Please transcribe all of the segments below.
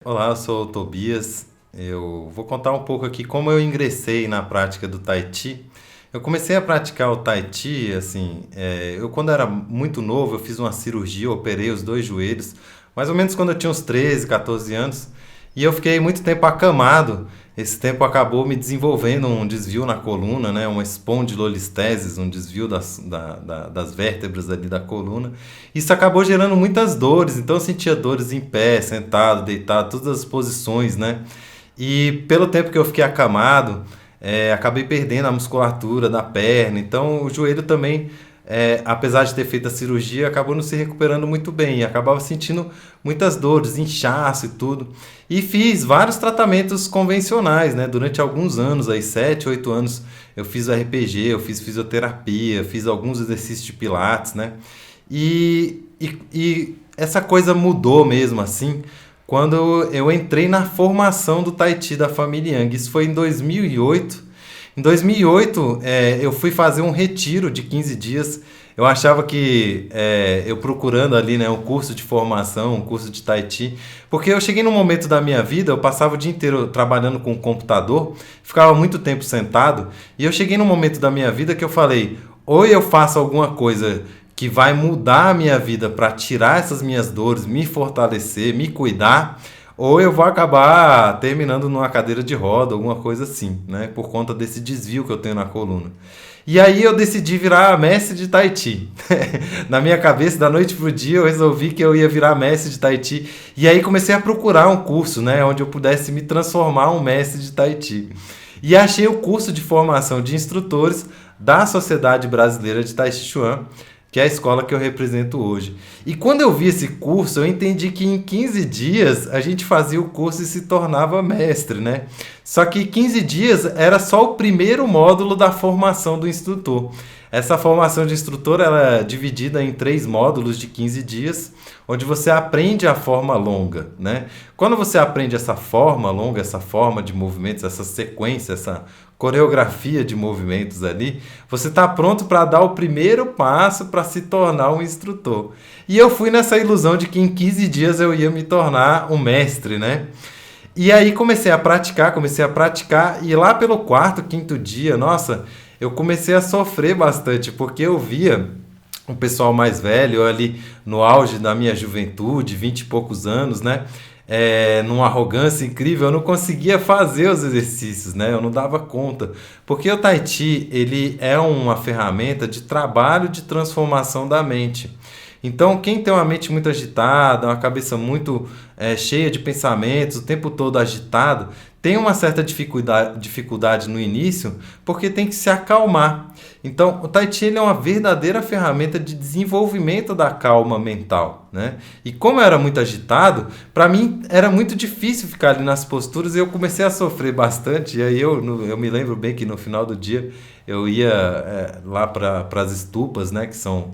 Olá, eu sou o Tobias. Eu vou contar um pouco aqui como eu ingressei na prática do Tai Chi. Eu comecei a praticar o Tai Chi, assim, eu quando era muito novo, eu fiz uma cirurgia, eu operei os dois joelhos, mais ou menos quando eu tinha uns 13, 14 anos, e eu fiquei muito tempo acamado. Esse tempo acabou me desenvolvendo um desvio na coluna, né? Uma espondilolistesis, um desvio das vértebras ali da coluna. Isso acabou gerando muitas dores, então eu sentia dores em pé, sentado, deitado, todas as posições, né? E pelo tempo que eu fiquei acamado, acabei perdendo a musculatura da perna, então o joelho também, apesar de ter feito a cirurgia, acabou não se recuperando muito bem, e acabava sentindo muitas dores, inchaço e tudo. E fiz vários tratamentos convencionais, né? Durante alguns anos, aí 7, 8 anos, eu fiz RPG, eu fiz fisioterapia, fiz alguns exercícios de pilates, né? E essa coisa mudou mesmo assim quando eu entrei na formação do Tai Chi da família Yang. Isso foi em 2008. Em 2008, eu fui fazer um retiro de 15 dias. Eu achava que eu procurando ali, né, um curso de formação, um curso de Tai Chi, porque eu cheguei num momento da minha vida, eu passava o dia inteiro trabalhando com o computador, ficava muito tempo sentado, e eu cheguei num momento da minha vida que eu falei, ou eu faço alguma coisa que vai mudar a minha vida para tirar essas minhas dores, me fortalecer, me cuidar, ou eu vou acabar terminando numa cadeira de roda, alguma coisa assim, né? Por conta desse desvio que eu tenho na coluna. E aí eu decidi virar mestre de Tai Chi. Na minha cabeça, da noite pro dia, eu resolvi que eu ia virar mestre de Tai Chi. E aí comecei a procurar um curso, né? Onde eu pudesse me transformar um mestre de Tai Chi. E achei o curso de formação de instrutores da Sociedade Brasileira de Tai Chi Chuan, que é a escola que eu represento hoje. E quando eu vi esse curso, eu entendi que em 15 dias a gente fazia o curso e se tornava mestre, né? Só que 15 dias era só o primeiro módulo da formação do instrutor. Essa formação de instrutor ela é dividida em 3 módulos de 15 dias, onde você aprende a forma longa, né? Quando você aprende essa forma longa, essa forma de movimentos, essa sequência, essa coreografia de movimentos ali, você está pronto para dar o primeiro passo para se tornar um instrutor. E eu fui nessa ilusão de que em 15 dias eu ia me tornar um mestre, né? E aí comecei a praticar, e lá pelo quarto, quinto dia, nossa, eu comecei a sofrer bastante, porque eu via um pessoal mais velho, eu ali no auge da minha juventude, 20 e poucos anos, né? Numa arrogância incrível, eu não conseguia fazer os exercícios, né? Eu não dava conta. Porque o Tai Chi, ele é uma ferramenta de trabalho de transformação da mente. Então, quem tem uma mente muito agitada, uma cabeça muito cheia de pensamentos, o tempo todo agitado, tem uma certa dificuldade no início, porque tem que se acalmar. Então, o Tai Chi ele é uma verdadeira ferramenta de desenvolvimento da calma mental, né? E como eu era muito agitado, para mim era muito difícil ficar ali nas posturas e eu comecei a sofrer bastante. E aí eu me lembro bem que no final do dia eu ia lá para as estupas, né? Que são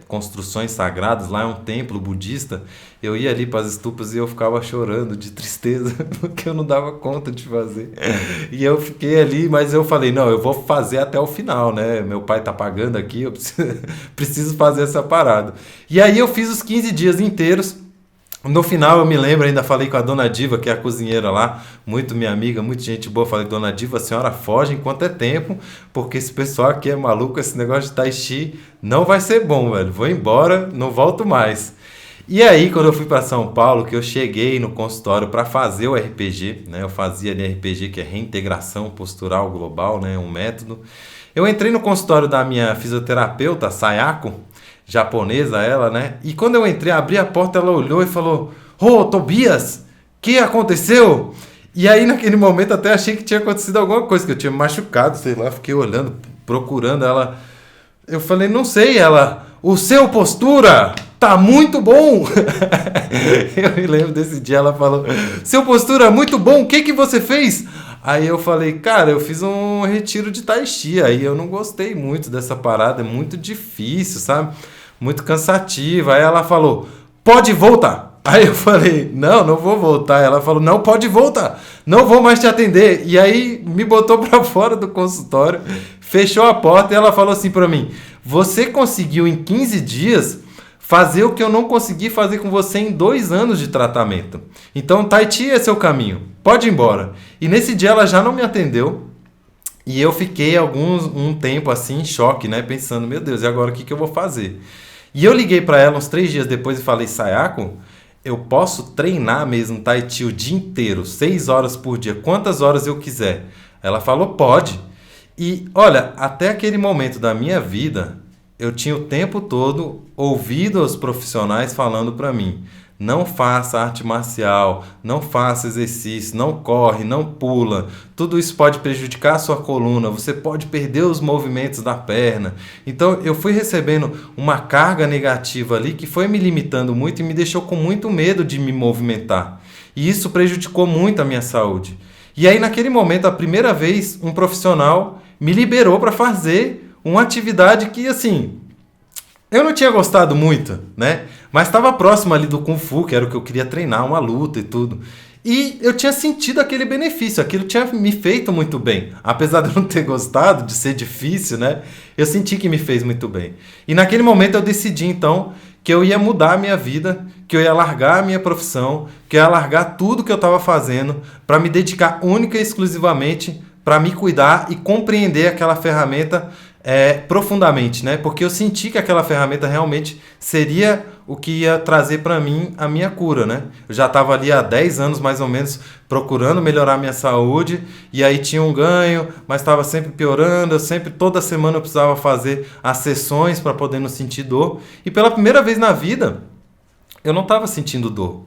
construções sagradas, lá é um templo budista. Eu ia ali para as estupas e eu ficava chorando de tristeza, porque eu não dava conta de fazer. E eu fiquei ali, mas eu falei, não, eu vou fazer até o final, né? Meu pai tá pagando aqui, eu preciso fazer essa parada. E aí eu fiz os 15 dias inteiros. No final eu me lembro, ainda falei com a Dona Diva, que é a cozinheira lá, muito minha amiga, muita gente boa. Falei, Dona Diva, a senhora foge enquanto é tempo, porque esse pessoal aqui é maluco, esse negócio de Tai Chi não vai ser bom, velho. Vou embora, não volto mais. E aí, quando eu fui para São Paulo, que eu cheguei no consultório para fazer o RPG, né? Eu fazia ali RPG, que é reintegração postural global, né? Um método. Eu entrei no consultório da minha fisioterapeuta, Sayako, japonesa ela, né? E quando eu entrei, abri a porta, ela olhou e falou: Ô, Tobias, que aconteceu? E aí, naquele momento, até achei que tinha acontecido alguma coisa, que eu tinha me machucado, sei lá, fiquei olhando, procurando ela. Eu falei, não sei, ela, o seu postura tá muito bom. Eu me lembro desse dia, ela falou, seu postura muito bom, o que que você fez? Aí eu falei, cara, eu fiz um retiro de Tai Chi, aí eu não gostei muito dessa parada, é muito difícil, sabe? Muito cansativa. Aí ela falou, pode voltar. Aí eu falei, não, não vou voltar. Ela falou, não, pode voltar, não vou mais te atender. E aí me botou pra fora do consultório, fechou a porta e ela falou assim pra mim, você conseguiu em 15 dias fazer o que eu não consegui fazer com você em 2 anos de tratamento. Então, Tahiti é seu caminho. Pode ir embora. E nesse dia ela já não me atendeu. E eu fiquei um tempo assim em choque, né? Pensando, meu Deus, e agora o que eu vou fazer? E eu liguei para ela uns 3 dias depois e falei, Sayako, eu posso treinar mesmo Tahiti o dia inteiro, 6 horas por dia, quantas horas eu quiser? Ela falou, pode. E olha, até aquele momento da minha vida, eu tinha o tempo todo ouvido os profissionais falando para mim, não faça arte marcial, não faça exercício, não corre, não pula. Tudo isso pode prejudicar a sua coluna, você pode perder os movimentos da perna. Então eu fui recebendo uma carga negativa ali que foi me limitando muito e me deixou com muito medo de me movimentar. E isso prejudicou muito a minha saúde. E aí naquele momento, a primeira vez, um profissional me liberou para fazer uma atividade que assim, eu não tinha gostado muito, né? Mas estava próximo ali do Kung Fu, que era o que eu queria treinar, uma luta e tudo. E eu tinha sentido aquele benefício, aquilo tinha me feito muito bem. Apesar de eu não ter gostado, de ser difícil, né? Eu senti que me fez muito bem. E naquele momento eu decidi, então, que eu ia mudar a minha vida, que eu ia largar a minha profissão, que eu ia largar tudo que eu estava fazendo para me dedicar única e exclusivamente para me cuidar e compreender aquela ferramenta profundamente, né? Porque eu senti que aquela ferramenta realmente seria o que ia trazer para mim a minha cura, né? Eu já estava ali há 10 anos mais ou menos procurando melhorar a minha saúde e aí tinha um ganho, mas estava sempre piorando, toda semana eu precisava fazer as sessões para poder não sentir dor. E pela primeira vez na vida, eu não estava sentindo dor.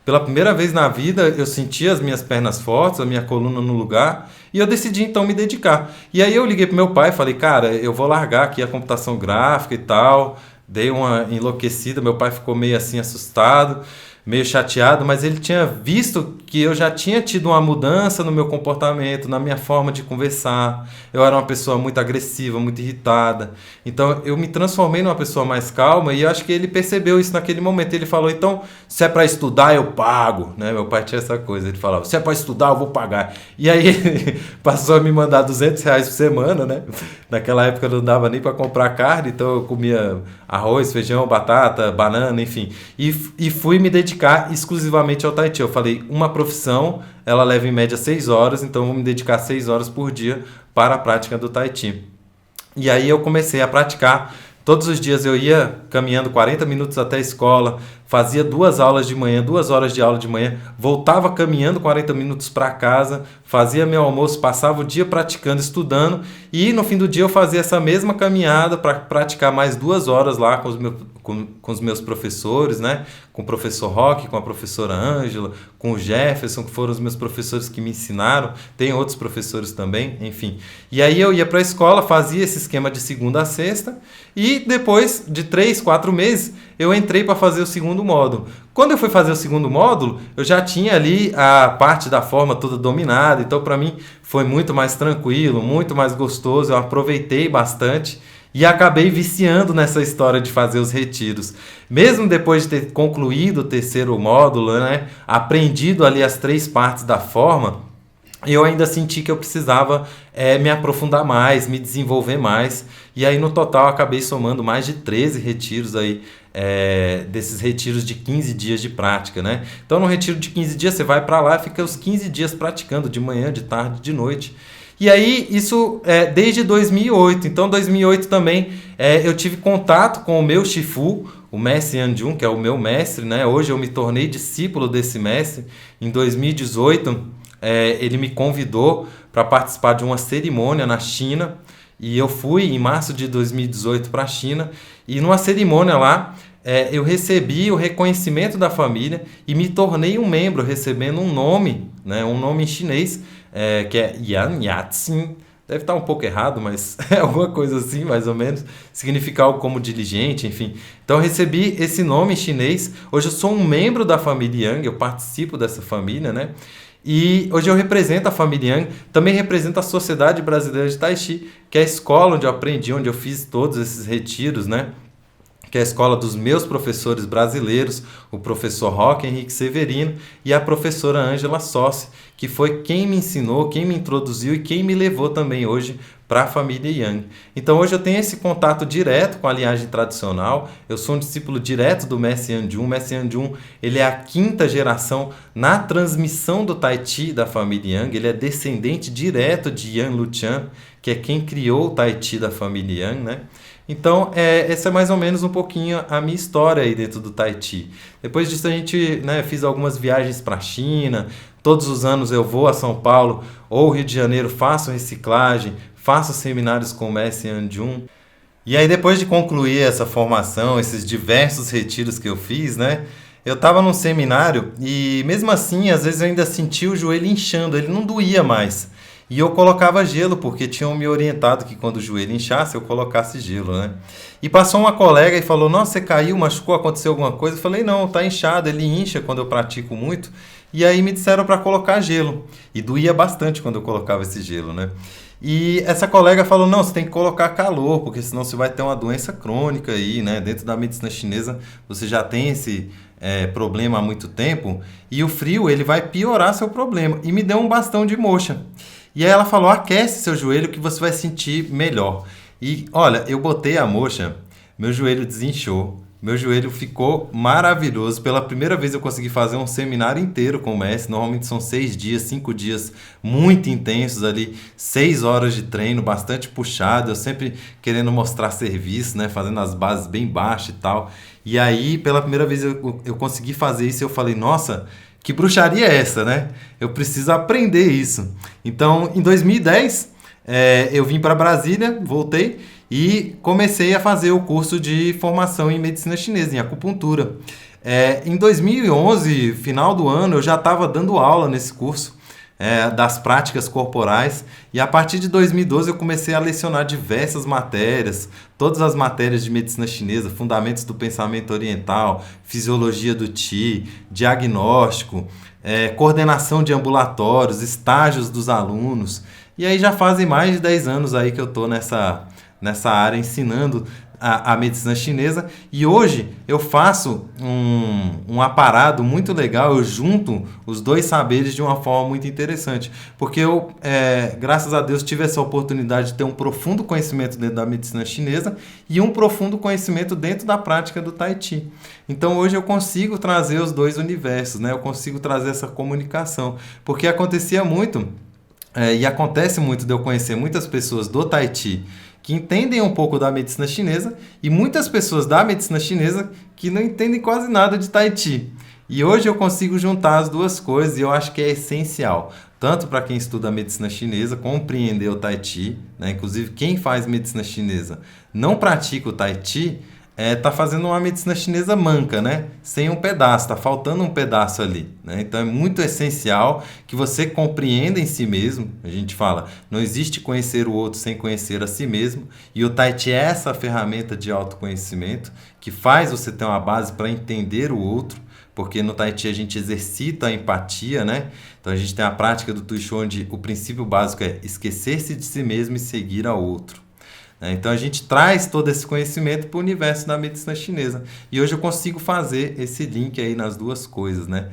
Pela primeira vez na vida, eu senti as minhas pernas fortes, a minha coluna no lugar, e eu decidi então me dedicar. E aí eu liguei pro meu pai e falei, cara, eu vou largar aqui a computação gráfica e tal. Dei uma enlouquecida, meu pai ficou meio assim assustado, meio chateado, mas ele tinha visto que eu já tinha tido uma mudança no meu comportamento, na minha forma de conversar. Eu era uma pessoa muito agressiva, muito irritada. Então eu me transformei numa pessoa mais calma e eu acho que ele percebeu isso naquele momento. Ele falou, então, se é para estudar, eu pago. Né? Meu pai tinha essa coisa, ele falava, se é para estudar, eu vou pagar. E aí ele passou a me mandar R$ 200 por semana, né? Naquela época não dava nem para comprar carne, então eu comia arroz, feijão, batata, banana, enfim. E fui me dedicar exclusivamente ao Tai Chi. Eu falei, uma profissão, ela leva em média 6 horas, então eu vou me dedicar 6 horas por dia para a prática do Tai Chi. E aí eu comecei a praticar. Todos os dias eu ia caminhando 40 minutos até a escola, fazia 2 aulas de manhã, 2 horas de aula de manhã, voltava caminhando 40 minutos para casa, fazia meu almoço, passava o dia praticando, estudando, e no fim do dia eu fazia essa mesma caminhada para praticar mais 2 horas lá com os meus professores, né? Com o professor Roque, com a professora Ângela, com o Jefferson, que foram os meus professores que me ensinaram, tem outros professores também, enfim. E aí eu ia para a escola, fazia esse esquema de segunda a sexta, e depois de 3, 4 meses, eu entrei para fazer o segundo módulo. Quando eu fui fazer o segundo módulo, eu já tinha ali a parte da forma toda dominada, então para mim foi muito mais tranquilo, muito mais gostoso, eu aproveitei bastante e acabei viciando nessa história de fazer os retiros. Mesmo depois de ter concluído o terceiro módulo, né, aprendido ali as 3 partes da forma, eu ainda senti que eu precisava me aprofundar mais, me desenvolver mais. E aí no total acabei somando mais de 13 retiros aí, desses retiros de 15 dias de prática, né? Então no retiro de 15 dias você vai para lá e fica os 15 dias praticando, de manhã, de tarde, de noite. E aí isso desde 2008. Então 2008 também eu tive contato com o meu Shifu, o mestre Yan-Jun, que é o meu mestre, né? Hoje eu me tornei discípulo desse mestre. Em 2018 ele me convidou para participar de uma cerimônia na China. E eu fui em março de 2018 para a China, e numa cerimônia lá, eu recebi o reconhecimento da família e me tornei um membro, recebendo um nome, né, um nome em chinês, que é Yan Yatsin. Deve estar um pouco errado, mas é alguma coisa assim, mais ou menos. Significa algo como diligente, enfim. Então eu recebi esse nome em chinês. Hoje eu sou um membro da família Yang, eu participo dessa família, né? E hoje eu represento a família Yang, também represento a Sociedade Brasileira de Tai Chi, que é a escola onde eu aprendi, onde eu fiz todos esses retiros, né? que é a escola dos meus professores brasileiros, o professor Roque Henrique Severino e a professora Ângela Sossi, que foi quem me ensinou, quem me introduziu e quem me levou também hoje para a família Yang. Então hoje eu tenho esse contato direto com a linhagem tradicional, eu sou um discípulo direto do Mestre Yan Jun. O Mestre Yan Jun, ele é a quinta geração na transmissão do Tai Chi da família Yang, ele é descendente direto de Yan Luqian, que é quem criou o Tai Chi da família Yang, né? Então, essa é mais ou menos um pouquinho a minha história aí dentro do Tai Chi. Depois disso, a gente, né, fiz algumas viagens para a China. Todos os anos eu vou a São Paulo ou Rio de Janeiro, faço reciclagem, faço seminários com o Mestre Yan Jun. E aí, depois de concluir essa formação, esses diversos retiros que eu fiz, né? Eu estava num seminário e, mesmo assim, às vezes eu ainda sentia o joelho inchando, ele não doía mais. E eu colocava gelo, porque tinham me orientado que quando o joelho inchasse, eu colocasse gelo, né? E passou uma colega e falou, nossa, você caiu, machucou, aconteceu alguma coisa? Eu falei, não, tá inchado, ele incha quando eu pratico muito. E aí me disseram para colocar gelo. E doía bastante quando eu colocava esse gelo, né? E essa colega falou, não, você tem que colocar calor, porque senão você vai ter uma doença crônica aí, né? Dentro da medicina chinesa, você já tem esse problema há muito tempo, e o frio, ele vai piorar seu problema. E me deu um bastão de moxa. E aí ela falou, aquece seu joelho que você vai sentir melhor. E olha, eu botei a moxa, meu joelho desinchou, meu joelho ficou maravilhoso. Pela primeira vez eu consegui fazer um seminário inteiro com o mestre. Normalmente são 6 dias, 5 dias muito intensos ali, 6 horas de treino, bastante puxado. Eu sempre querendo mostrar serviço, né? Fazendo as bases bem baixas e tal. E aí, pela primeira vez eu consegui fazer isso e eu falei, nossa, que bruxaria é essa, né? Eu preciso aprender isso. Então, em 2010, eu vim para Brasília, voltei e comecei a fazer o curso de formação em medicina chinesa, em acupuntura. Em 2011, final do ano, eu já estava dando aula nesse curso das práticas corporais, e a partir de 2012 eu comecei a lecionar diversas matérias, todas as matérias de medicina chinesa, fundamentos do pensamento oriental, fisiologia do Qi, diagnóstico, coordenação de ambulatórios, estágios dos alunos. E aí já fazem mais de 10 anos aí que eu estou nessa área ensinando a medicina chinesa, e hoje eu faço um aparado muito legal, eu junto os dois saberes de uma forma muito interessante, porque eu, graças a Deus, tive essa oportunidade de ter um profundo conhecimento dentro da medicina chinesa e um profundo conhecimento dentro da prática do Tai Chi. Então hoje eu consigo trazer os dois universos, né? Eu consigo trazer essa comunicação, porque acontecia muito, e acontece muito de eu conhecer muitas pessoas do Tai Chi que entendem um pouco da medicina chinesa e muitas pessoas da medicina chinesa que não entendem quase nada de Tai Chi. E hoje eu consigo juntar as duas coisas e eu acho que é essencial, tanto para quem estuda a medicina chinesa, compreender o Tai Chi, né? Inclusive quem faz medicina chinesa não pratica o Tai Chi, tá fazendo uma medicina chinesa manca, né? Sem um pedaço, tá faltando um pedaço ali, né? Então é muito essencial que você compreenda em si mesmo. A gente fala, não existe conhecer o outro sem conhecer a si mesmo, e o Tai Chi é essa ferramenta de autoconhecimento que faz você ter uma base para entender o outro, porque no Tai Chi a gente exercita a empatia, né? Então a gente tem a prática do Tui Shu, onde o princípio básico é esquecer-se de si mesmo e seguir ao outro. Então a gente traz todo esse conhecimento para o universo da medicina chinesa. E hoje eu consigo fazer esse link aí nas duas coisas, né?